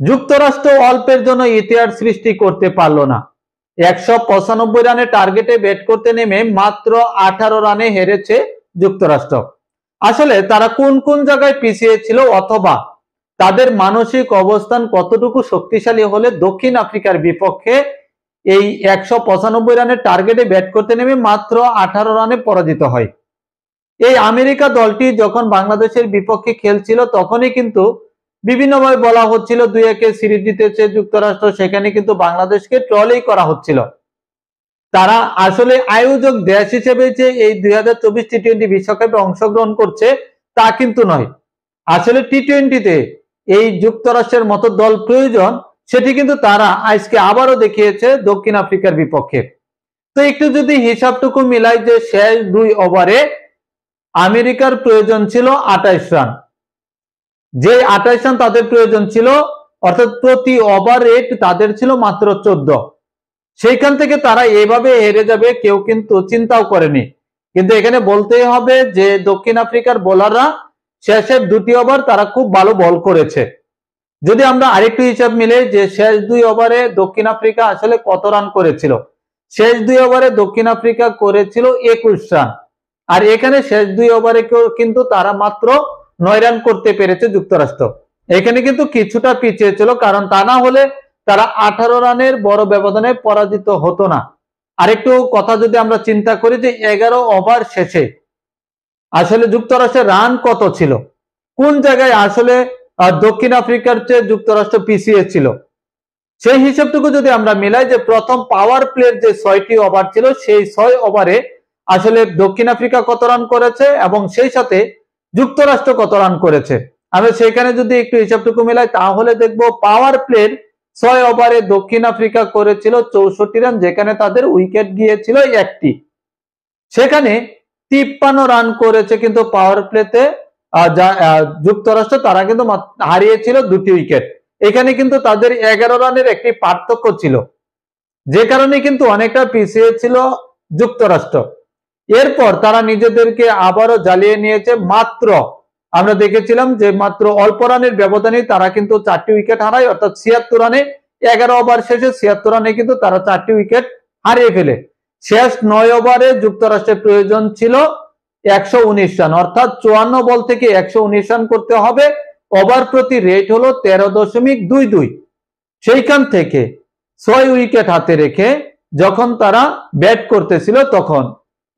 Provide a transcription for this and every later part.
যুক্তরাষ্ট্র অল্পের জন্য ইতিহাস সৃষ্টি করতে পারলো না। 195 রানের টার্গেটে ব্যাট করতে নেমে মাত্র 18 রানে হেরেছে যুক্তরাষ্ট্র। আসলে তারা কোন কোন জায়গায় পিছিয়ে ছিল অথবা তাদের মানসিক অবস্থান কতটুকু শক্তিশালী হলে দক্ষিণ আফ্রিকার বিপক্ষে এই 195 রানের টার্গেটে ব্যাট করতে নেমে মাত্র 18 রানে পরাজিত হয়। এই আমেরিকা দলটি যখন বাংলাদেশের বিপক্ষে খেলছিল তখনই কিন্তু বিভিন্নভাবে বলা হচ্ছিল 2-1 সিরিজ জিতেছে যুক্তরাষ্ট্র, সেখানে কিন্তু বাংলাদেশকে ট্রলই করা হচ্ছিল। তারা আসলে আয়োজক দেশ হিসেবে যে এই 2024 টি-20 বিশ্বকাপে অংশগ্রহণ করছে তা কিন্তু নয়। আসলে টি-20তে এই যুক্তরাষ্ট্রের মতো দল প্রয়োজন, সেটি কিন্তু তারা আজকে আবারও দেখিয়েছে দক্ষিণ আফ্রিকার বিপক্ষে। তো একটু যদি হিসাবটুকু মিলাই যে শেষ 2 ওভারে আমেরিকার প্রয়োজন ছিল 28 রান, যে 28 রান তাদের প্রয়োজন ছিল, অর্থাৎ প্রতি ওভার রেট তাদের ছিল মাত্র 14। সেইখান থেকে তারা এভাবে হেরে যাবে কেউ কিন্তু চিন্তাও করেনি। কিন্তু এখানে বলতেই হবে যে দক্ষিণ আফ্রিকার বোলাররা শেষের 2টি ওভার তারা খুব ভালো বল করেছে। যদি আমরা আরেকটু হিসাব মিলে যে শেষ 2 ওভারে দক্ষিণ আফ্রিকা আসলে কত রান করেছিল, শেষ 2 ওভারে দক্ষিণ আফ্রিকা করেছিল 21 রান, আর এখানে শেষ 2 ওভারে কিন্তু তারা মাত্র 9 রান করতে পেরেছে যুক্তরাষ্ট্র। এখানে কিন্তু কিছুটা পিছিয়ে ছিল, কারণ তা না হলে তারা 18 রানের বড় ব্যবধানে পরাজিত হতো না। আরেকটু কথা যদি আমরা চিন্তা করি যে 11 ওভার শেষে আসলে যুক্তরাষ্ট্রের রান কত ছিল, কোন জায়গায় আসলে দক্ষিণ আফ্রিকার চেয়ে যুক্তরাষ্ট্র পিছিয়ে ছিল, সেই হিসাবটুকু যদি আমরা মিলাই যে প্রথম পাওয়ার প্লের যে 6টি ওভার ছিল সেই 6 ওভারে আসলে দক্ষিণ আফ্রিকা কত রান করেছে এবং সেই সাথে যুক্তরাষ্ট্র কত রান করেছে, আমরা সেখানে যদি একটু হিসাবটুকু মিলাই তাহলে দেখবো পাওয়ার প্লের 6 ওভারে দক্ষিণ আফ্রিকা করেছিল 64 রান, যেখানে তাদের উইকেট গিয়েছিল 1টি। সেখানে 53 রান করেছে কিন্তু পাওয়ার প্লেতে যুক্তরাষ্ট্র, তারা কিন্তু হারিয়েছিল 2টি উইকেট। এখানে কিন্তু তাদের 11 রানের একটি পার্থক্য ছিল, যে কারণে কিন্তু অনেকটা পিছিয়ে ছিল যুক্তরাষ্ট্র। এরপর তারা নিজেদেরকে আবারও জ্বালিয়ে নিয়েছে। মাত্র আমরা দেখেছিলাম যে মাত্র অল্প রানের ব্যবধানে তারা কিন্তু 4টি উইকেট হারায়, অর্থাৎ 76 রানে 11 ওভার শেষে 76 রানে কিন্তু তারা 4টি উইকেট হারিয়ে ফেলে। শেষ 9 ওভারে যুক্তরাষ্ট্রের প্রয়োজন ছিল 119 রান, অর্থাৎ 54 বল থেকে 119 রান করতে হবে। ওভার প্রতি রেট হলো 13.22। সেইখান থেকে 6 উইকেট হাতে রেখে যখন তারা ব্যাট করতেছিল তখন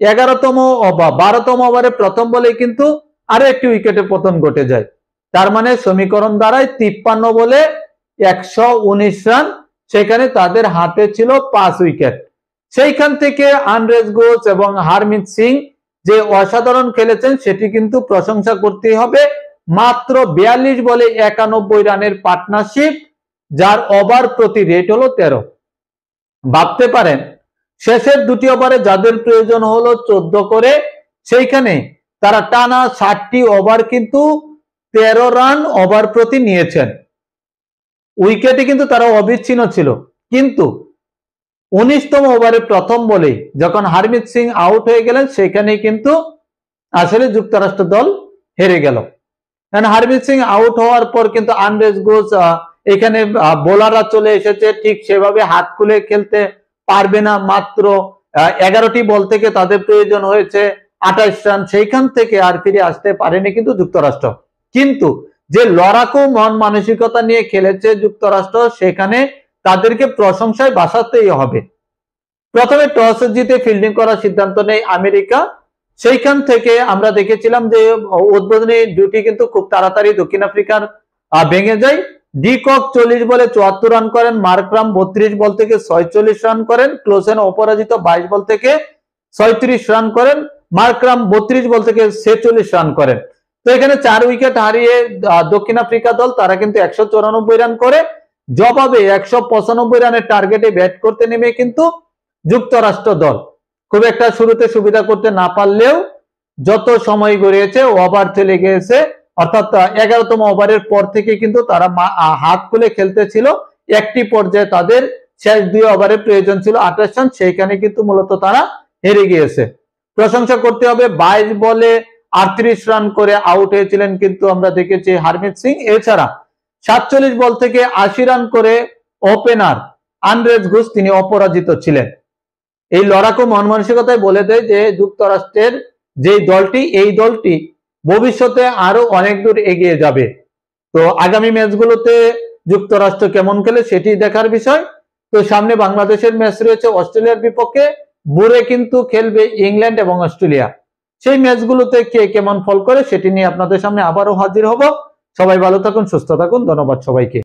11তম বা 12তম ওভারে প্রথম বলে কিন্তু আরো একটি উইকেটের পতন ঘটে যায়। তার মানে সমীকরণ দ্বারাই 53 বলে 119 রান, সেখানে তাদের হাতে ছিল 5 উইকেট। সেইখান থেকে আন্দ্রেস ঘোষ এবং হারমিত সিং যে অসাধারণ খেলেছেন সেটি কিন্তু প্রশংসা করতে হবে। মাত্র 42 বলে 91 রানের পার্টনারশিপ, যার ওভার প্রতি রেট হলো 13। ভাবতে পারেন শেষের 2টি ওভারে যাদের প্রয়োজন হলো 14 করে, সেইখানে তারা টানা 60টি ওভার কিন্তু 13 রান ওভার প্রতি নিয়েছেন। উইকেটে কিন্তু তারা অবিচ্ছিন্ন ছিল, কিন্তু 19তম ওভারে প্রথম বলে যখন হারমিত সিং আউট হয়ে গেলেন সেখানে কিন্তু আসলে যুক্তরাষ্ট্র দল হেরে গেল। কারণ হারমিত সিং আউট হওয়ার পর কিন্তু আন্দ্রেস ঘোষ এখানে বোলাররা চলে এসেছে, ঠিক সেভাবে হাত খুলে খেলতে পারবে না। মাত্র 11টি বল থেকে তাদের প্রয়োজন হয়েছে 28 রান, সেইখান থেকে আর ফিরে আসতে পারেনি কিন্তু যুক্তরাষ্ট্র। কিন্তু যে লড়াকু মন মানসিকতা নিয়ে খেলেছে যুক্তরাষ্ট্র, সেখানে তাদেরকে প্রশংসায় ভাসাতেই হবে। প্রথমে টস জিতে ফিল্ডিং করার সিদ্ধান্ত নেয় আমেরিকা। সেইখান থেকে আমরা দেখেছিলাম যে উদ্বোধনী ডিউটি কিন্তু খুব তাড়াতাড়ি দক্ষিণ আফ্রিকার ভেঙে যায়। ডি কক 40 বলে 74 রান করেন, মার্করাম 32 বল থেকে 46 রান করেন, ক্লোসেন অপরাজিত 22 বল থেকে 36 রান করেন, মার্করাম 32 বল থেকে 46 রান করেন। তো এখানে 4 উইকেট হারিয়ে দক্ষিণ আফ্রিকা দল তারা কিন্তু 194 রান করে। জবাবে 195 রানের টার্গেটে ব্যাট করতে নেমে কিন্তু যুক্তরাষ্ট্র দল খুব একটা শুরুতে সুবিধা করতে না পারলেও যত সময় গড়িয়েছে ওভার চলে গিয়েছে, অর্থাৎ 11তম ওভারের পর থেকে কিন্তু তারা হাত খুলে খেলতেছিল। একটি পর্যায়ে তাদের শেষ 2 ওভারে প্রয়োজন ছিল 28 রান, সেইখানে কিন্তু মূলত তারা হেরে গিয়েছে। প্রশংসা করতে হবে 22 বলে 38 রান করে আউট হয়েছিলেন কিন্তু আমরা দেখেছি হারমিত সিং। এছাড়া 47 বল থেকে 80 রান করে ওপেনার আন্দ্রেস ঘোষ তিনি অপরাজিত ছিলেন। এই লড়াকু মন মানসিকতায় বলে দেয় যে যুক্তরাষ্ট্রের যে দলটি, এই দলটি ভবিষ্যতে আরো অনেক দূর এগিয়ে যাবে। তো আগামী ম্যাচগুলোতে যুক্তরাষ্ট্র কেমন খেলে সেটি দেখার বিষয়। তো সামনে বাংলাদেশের ম্যাচ রয়েছে অস্ট্রেলিয়ার বিপক্ষে, ভোরে কিন্তু খেলবে ইংল্যান্ড এবং অস্ট্রেলিয়া। সেই ম্যাচগুলোতে কে কেমন ফল করে সেটি নিয়ে আপনাদের সামনে আবারও হাজির হব। সবাই ভালো থাকুন, সুস্থ থাকুন, ধন্যবাদ সবাইকে।